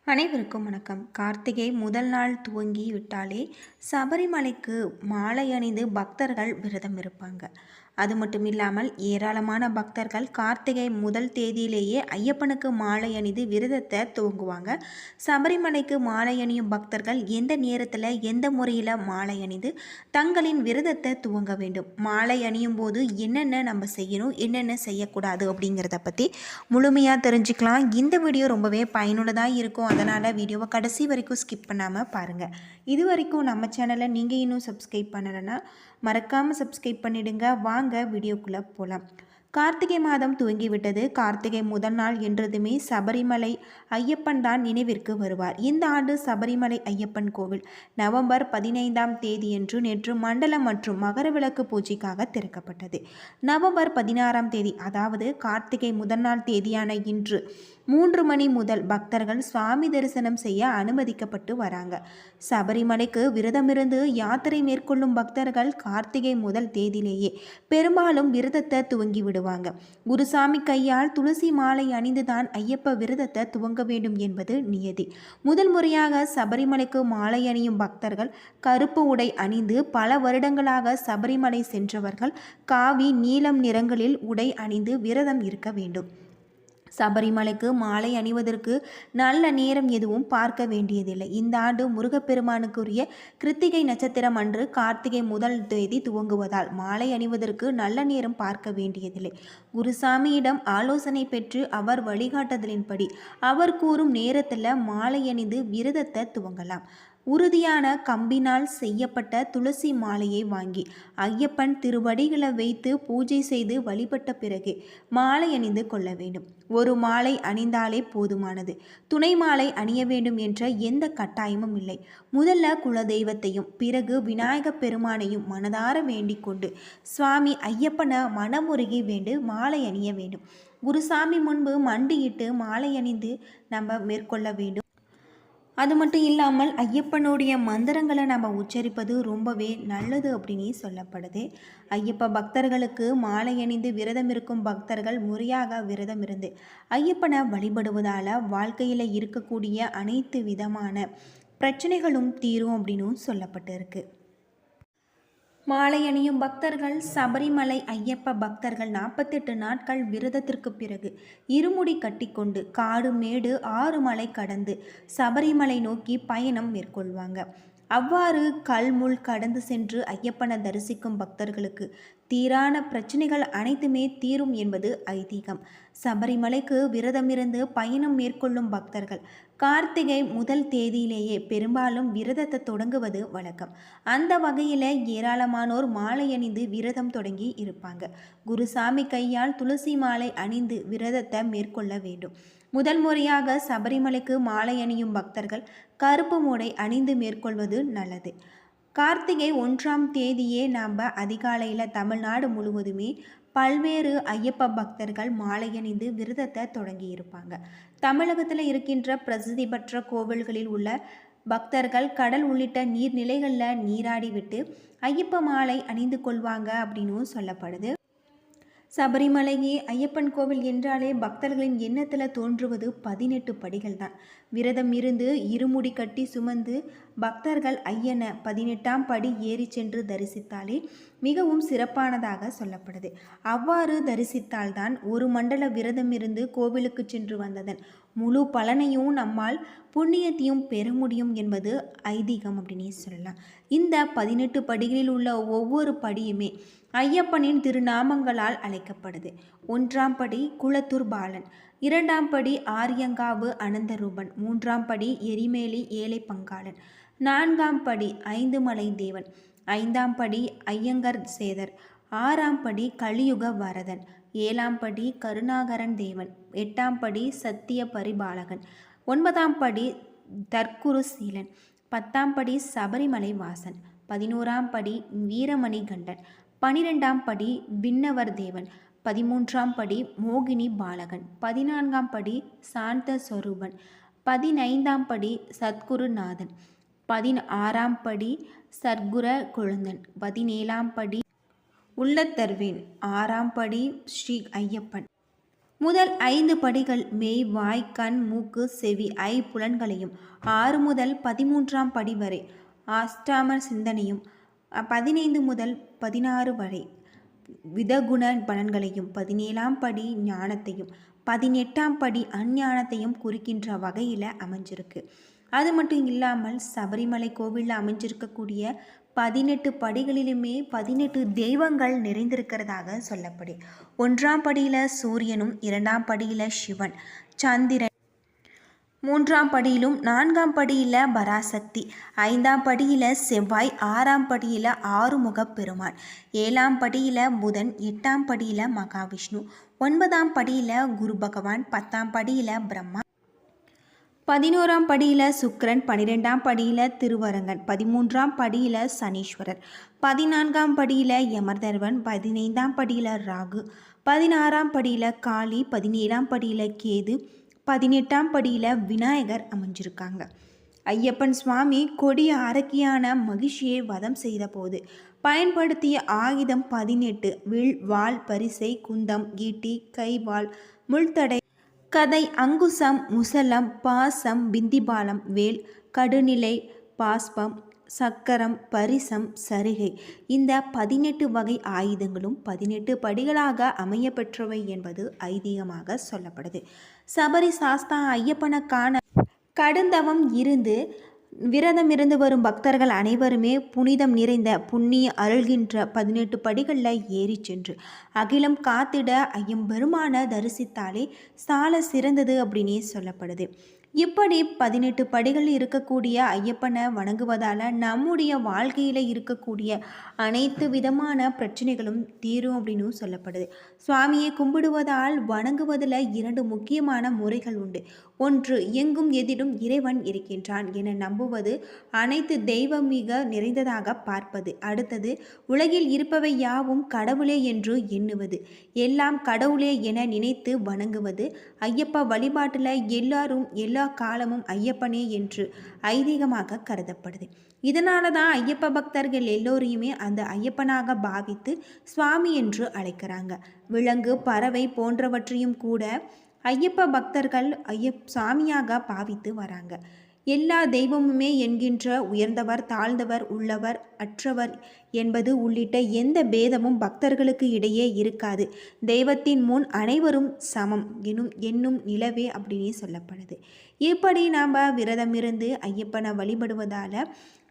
அனைவருக்கும் வணக்கம். கார்த்திகை முதல் நாள் துவங்கி விட்டாலே சபரிமலைக்கு மாலை அணிந்து பக்தர்கள் விரதம் இருப்பாங்க. அது மட்டும் இல்லாமல் ஏராளமான பக்தர்கள் கார்த்திகை முதல் தேதியிலேயே ஐயப்பனுக்கு மாலை அணிந்து விரதத்தை துவங்குவாங்க. சபரிமலைக்கு மாலை அணியும் பக்தர்கள் எந்த நேரத்தில் எந்த முறையில் மாலை அணிந்து தங்களின் விரதத்தை துவங்க வேண்டும், மாலை அணியும் போது என்னென்ன நம்ம செய்யணும், என்னென்ன செய்யக்கூடாது அப்படிங்கிறத பற்றி முழுமையாக தெரிஞ்சுக்கலாம். இந்த வீடியோ ரொம்பவே பயனுள்ளதாக இருக்கும். அதனால் வீடியோவை கடைசி வரைக்கும் ஸ்கிப் பண்ணாமல் பாருங்கள். இது வரைக்கும் நம்ம சேனலை நீங்கள் இன்னும் சப்ஸ்கிரைப் பண்ணலைன்னா மறக்காமல் சப்ஸ்கிரைப் பண்ணிவிடுங்க. வாங்க வீடியோக்குள்ளே போகலாம். கார்த்திகை மாதம் துவங்கிவிட்டது. கார்த்திகை முதல் நாள் என்றதுமே சபரிமலை ஐயப்பன் தான் நினைவிற்கு வருவார். இந்த ஆண்டு சபரிமலை ஐயப்பன் கோவில் நவம்பர் 15ஆம் தேதியன்று நேற்று மண்டலம் மற்றும் மகரவிளக்கு பூஜைக்காக திறக்கப்பட்டது. நவம்பர் 16ஆம் தேதி, அதாவது கார்த்திகை முதல் நாள் தேதியான இன்று 3 மணி முதல் பக்தர்கள் சுவாமி தரிசனம் செய்ய அனுமதிக்கப்பட்டு வராங்க. சபரிமலைக்கு விரதமிருந்து யாத்திரை மேற்கொள்ளும் பக்தர்கள் கார்த்திகை முதல் தேதியிலேயே பெரும்பாலும் விரதத்தை துவங்கி விடுவாங்க. குருசாமி கையால் துளசி மாலை அணிந்துதான் ஐயப்ப விரதத்தை துவங்க வேண்டும் என்பது நியதி. முதல் முறையாக சபரிமலைக்கு மாலை அணியும் பக்தர்கள் கருப்பு உடை அணிந்து பல வருடங்களாக சபரிமலை சென்றவர்கள் காவி நீலம் நிறங்களில் உடை அணிந்து விரதம் இருக்க வேண்டும். சபரிமலைக்கு மாலை அணிவதற்கு நல்ல நேரம் எதுவும் பார்க்க வேண்டியதில்லை. இந்த ஆண்டு முருகப்பெருமானுக்குரிய கிருத்திகை நட்சத்திரம் அன்று கார்த்திகை முதல் தேதி துவங்குவதால் மாலை அணிவதற்கு நல்ல நேரம் பார்க்க வேண்டியதில்லை. குருசாமியிடம் ஆலோசனை பெற்று அவர் வழிகாட்டுதலின்படி அவர் கூறும் நேரத்தில் மாலை அணிந்து விரதத்தை துவங்கலாம். உறுதியான கம்பினால் செய்யப்பட்ட துளசி மாலையை வாங்கி ஐயப்பன் திருவடிகளை வைத்து பூஜை செய்து வழிபட்ட பிறகு மாலை அணிந்து கொள்ள வேண்டும். ஒரு மாலை அணிந்தாலே போதுமானது. துணை மாலை அணிய வேண்டும் என்ற எந்த கட்டாயமும் இல்லை. முதல்ல குலதெய்வத்தையும் பிறகு விநாயகப் பெருமானையும் மனதார வேண்டிக் கொண்டு சுவாமி ஐயப்பனை மனமுருகி வேண்டு மாலை அணிய வேண்டும். குருசாமி முன்பு மண்டியிட்டு மாலை அணிந்து நம்ம மேற்கொள்ள வேண்டும். அது மட்டும் இல்லாமல் ஐயப்பனுடைய மந்திரங்களை நம்ம உச்சரிப்பது ரொம்பவே நல்லது அப்படின்னு சொல்லப்படுது. ஐயப்ப பக்தர்களுக்கு மாலை அணிந்து விரதம் இருக்கும் பக்தர்கள் முறையாக விரதம் இருந்து ஐயப்பனை வழிபடுவதால் வாழ்க்கையில் இருக்கக்கூடிய அனைத்து விதமான பிரச்சனைகளும் தீரும் அப்படின்னு சொல்லப்பட்டு இருக்கு. மாலை அணியும் பக்தர்கள் சபரிமலை ஐயப்ப பக்தர்கள் 48 நாட்கள் விரதத்திற்கு பிறகு இருமுடி கட்டிக்கொண்டு காடு மேடு 6 மலை கடந்து சபரிமலை நோக்கி பயணம் மேற்கொள்வாங்க. அவ்வாறு கல்முள் கடந்து சென்று ஐயப்பனை தரிசிக்கும் பக்தர்களுக்கு தீரான பிரச்சனைகள் அனைத்துமே தீரும் என்பது ஐதீகம். சபரிமலைக்கு விரதமிருந்து பயணம் மேற்கொள்ளும் பக்தர்கள் கார்த்திகை முதல் தேதியிலேயே பெரும்பாலும் விரதத்தை தொடங்குவது வழக்கம். அந்த வகையில் ஏராளமானோர் மாலை அணிந்து விரதம் தொடங்கி இருப்பாங்க. குருசாமி கையால் துளசி மாலை அணிந்து விரதத்தை மேற்கொள்ள வேண்டும். முதல் முறையாக சபரிமலைக்கு மாலை அணியும் பக்தர்கள் கருப்பு மூடை அணிந்து மேற்கொள்வது நல்லது. கார்த்திகை 1ஆம் தேதியே நாம் அதிகாலையில் தமிழ்நாடு முழுவதுமே பல்வேறு ஐயப்ப பக்தர்கள் மாலை அணிந்து விரதத்தை தொடங்கி இருப்பாங்க. தமிழகத்தில் இருக்கின்ற பிரசித்தி பெற்ற கோவில்களில் உள்ள பக்தர்கள் கடல் உள்ளிட்ட நீர்நிலைகளில் நீராடி விட்டு ஐயப்ப மாலை அணிந்து கொள்வாங்க அப்படின்னு சொல்லப்படுது. சபரிமலையே ஐயப்பன் கோவில் என்றாலே பக்தர்களின் எண்ணத்தில் தோன்றுவது 18 படிகள் தான். விரதம் இருந்து இருமுடி கட்டி சுமந்து பக்தர்கள் ஐயனை 18ஆம் படி ஏறி சென்று தரிசித்தாலே மிகவும் சிறப்பானதாக சொல்லப்படுது. அவ்வாறு தரிசித்தால்தான் ஒரு மண்டல விரதம் இருந்து கோவிலுக்கு சென்று வந்ததன் முழு பலனையும் நம்மால் புண்ணியத்தையும் பெற முடியும் என்பது ஐதீகம் அப்படின்னே சொல்லலாம். இந்த 18 படிகளில் உள்ள ஒவ்வொரு படியுமே ஐயப்பனின் திருநாமங்களால் அழைக்கப்படுது. 1ஆம் படி குளத்தூர் பாலன், 2ஆம் படி ஆரியங்காவு அனந்தரூபன், 3ஆம் படி எரிமேலி ஏழை பங்காளன், 4ஆம் படி 5 மலை தேவன், 5ஆம் படி ஐயங்கர் சேதர், 6ஆம் படி கலியுக வரதன், 7ஆம் படி கருணாகரன் தேவன், 8ஆம் படி சத்திய பரிபாலகன், 9ஆம் படி தற்குரு சீலன், 10ஆம் படி சபரிமலை வாசன், 11ஆம் படி வீரமணி கண்டன், 12ஆம் படி விண்ணவர் தேவன், 13ஆம் படி மோகினி பாலகன், 14ஆம் படி சாந்த ஸ்வரூபன், 15ஆம் படி சத்குருநாதன், 16ஆம் படி சர்க்குர குழந்தன், 17ஆம் படி உள்ளத்தர்வேன், 6ஆம் படி ஸ்ரீ ஐயப்பன், முதல் 5 படிகள் மெய், வாய், கண், மூக்கு, செவி, புலன்களையும் 6 முதல் 13ஆம் படி வரை அஷ்டாம சிந்தனையும் 15 முதல் 16 வரை விதகுண பலன்களையும் 17ஆம் படி ஞானத்தையும் 18ஆம் படி அஞ்ஞானத்தையும் குறிக்கின்ற வகையில் அமைஞ்சிருக்கு. அது மட்டும் இல்லாமல் சபரிமலை கோவிலில் அமைஞ்சிருக்கக்கூடிய 18 படிகளிலுமே 18 தெய்வங்கள் நிறைந்திருக்கிறதாக சொல்லப்படும். 1ஆம் படியில் சூரியனும் 2ஆம் படியில் சிவன், சந்திரன், 3ஆம் படியிலும் 4ஆம் படியில் பராசக்தி, 5ஆம் படியில் செவ்வாய், 6ஆம் படியில் ஆறுமுகப் பெருமான், 7ஆம் படியில் புதன், 8ஆம் படியில் மகாவிஷ்ணு, 9ஆம் படியில் குரு பகவான், 10ஆம் படியில் பிரம்மா, 11ஆம் படியில் சுக்கிரன், 12ஆம் படியில் திருவரங்கன், 13ஆம் படியில் சனீஸ்வரர், 14ஆம் படியில் யமதர்மன், 15ஆம் படியில் ராகு, 16ஆம் படியில் காளி, 17ஆம் படியில் கேது, 18ஆம் படியில் விநாயகர் அமைஞ்சிருக்காங்க. ஐயப்பன் சுவாமி கொடிய அரக்கியான மகிழ்ச்சியை வதம் செய்த போது பயன்படுத்திய ஆயுதம் 18: வில், வாள், பரிசை, குந்தம், ஈட்டி, கைவாள், முள்தடை, கதை, அங்குசம், முசலம், பாசம், பிந்திபாலம், வேல், கடுநிலை, பாஸ்பம், சக்கரம், பரிசம், சரிகை. இந்த 18 வகை ஆயுதங்களும் 18 படிகளாக அமையப்பெற்றவை என்பது ஐதீகமாக சொல்லப்படுது. சபரி சாஸ்தா ஐயப்பனுக்கான கடுந்தவம் இருந்து விரதமிருந்து வரும் பக்தர்கள் அனைவருமே புனிதம் நிறைந்த புண்ணிய அருள்கின்ற 18 படிகளில் ஏறி சென்று அகிலம் காத்திட ஐயம்பெருமான தரிசித்தாலே சால சிறந்தது அப்படின்னே சொல்லப்படுது. இப்படி 18 படிகள் இருக்கக்கூடிய ஐயப்பனை வணங்குவதால் நம்முடைய வாழ்க்கையில் இருக்கக்கூடிய அனைத்து விதமான பிரச்சனைகளும் தீரும் அப்படின்னு சொல்லப்படுது. சுவாமியை கும்பிடுவதால் வணங்குவதில் 2 முக்கியமான முறைகள் உண்டு. ஒன்று, எங்கும் எதிலும் இறைவன் இருக்கின்றான் என நம்புவது, அனைத்து தெய்வம் மிக நிறைந்ததாக பார்ப்பது. அடுத்தது, உலகில் இருப்பவை யாவும் கடவுளே என்று எண்ணுவது, எல்லாம் கடவுளே என நினைத்து வணங்குவது. ஐயப்ப வழிபாட்டில் எல்லாரும் எல்லா காலமும் ஐயப்பனே என்று ஐதீகமாக கருதப்படுது. இதனால தான் ஐயப்ப பக்தர்கள் எல்லோரையுமே அந்த ஐயப்பனாக பாவித்து சுவாமி என்று அழைக்கிறாங்க. விலங்கு, பறவை போன்றவற்றையும் கூட ஐயப்ப பக்தர்கள் சாமியாக பாவித்து வராங்க. எல்லா தெய்வமுமே என்கின்ற உயர்ந்தவர், தாழ்ந்தவர், உள்ளவர், அற்றவர் என்பது உள்ளிட்ட எந்த பேதமும் பக்தர்களுக்கு இடையே இருக்காது. தெய்வத்தின் முன் அனைவரும் சமம் என்னும் நிலவே அப்படின்னு சொல்லப்படுது. இப்படி நாம் விரதமிருந்து ஐயப்பனை வழிபடுவதால்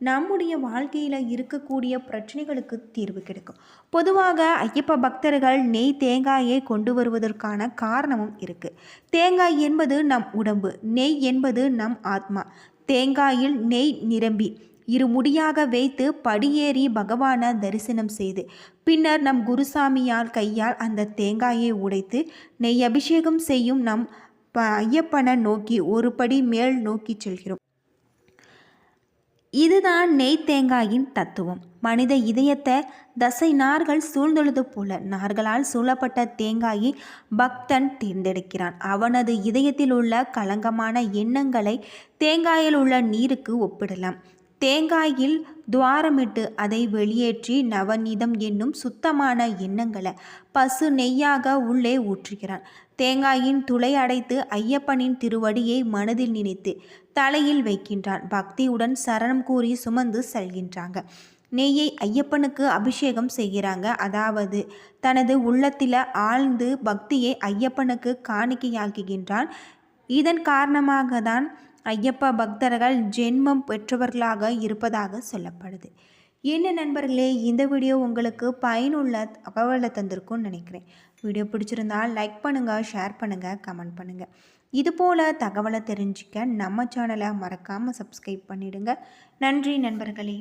நம்முடைய வாழ்க்கையில் இருக்கக்கூடிய பிரச்சனைகளுக்கு தீர்வு கிடைக்கும். பொதுவாக ஐயப்ப பக்தர்கள் நெய், தேங்காயை கொண்டு வருவதற்கான காரணமும் இருக்குது. தேங்காய் என்பது நம் உடம்பு, நெய் என்பது நம் ஆத்மா. தேங்காயில் நெய் நிரம்பி இருமுடியாக வைத்து படியேறி பகவானை தரிசனம் செய்து பின்னர் நம் குருசாமியால் கையால் அந்த தேங்காயை உடைத்து நெய் அபிஷேகம் செய்யும் நம் ஐயப்பனை நோக்கி ஒரு படி மேல் நோக்கி செல்கிறோம். இதுதான் நெய் தேங்காயின் தத்துவம். மனித இதயத்தை தசை நார்கள் சூழ்ந்துள்ளது போல நார்களால் சூழப்பட்ட தேங்காயை பக்தன் தேர்ந்தெடுக்கிறான். அவனது இதயத்தில் உள்ள களங்கமான எண்ணங்களை தேங்காயில் உள்ள நீருக்கு ஒப்பிடலாம். தேங்காயில் துவாரமிட்டு அதை வெளியேற்றி நவநீதம் என்னும் சுத்தமான எண்ணங்களை பசு நெய்யாக உள்ளே ஊற்றுகிறான். தேங்காயின் துளை அடைத்து ஐயப்பனின் திருவடியை மனதில் நினைத்து தலையில் வைக்கின்றான். பக்தியுடன் சரணம் கூறி சுமந்து செல்கின்றாங்க. நெய்யை ஐயப்பனுக்கு அபிஷேகம் செய்கிறாங்க. அதாவது தனது உள்ளத்தில் ஆழ்ந்து பக்தியை ஐயப்பனுக்கு காணிக்கையாக்குகின்றான். இதன் காரணமாக தான் ஐயப்ப பக்தர்கள் ஜென்மம் பெற்றவர்களாக இருப்பதாக சொல்லப்படுது. என்ன நண்பர்களே, இந்த வீடியோ உங்களுக்கு பயனுள்ள தகவலை தந்திருக்கும்னு நினைக்கிறேன். வீடியோ பிடிச்சிருந்தால் லைக் பண்ணுங்கள், ஷேர் பண்ணுங்கள், கமெண்ட் பண்ணுங்கள். இதுபோல் தகவலை தெரிஞ்சிக்க நம்ம சேனலை மறக்காமல் சப்ஸ்கிரைப் பண்ணிவிடுங்க. நன்றி நண்பர்களே.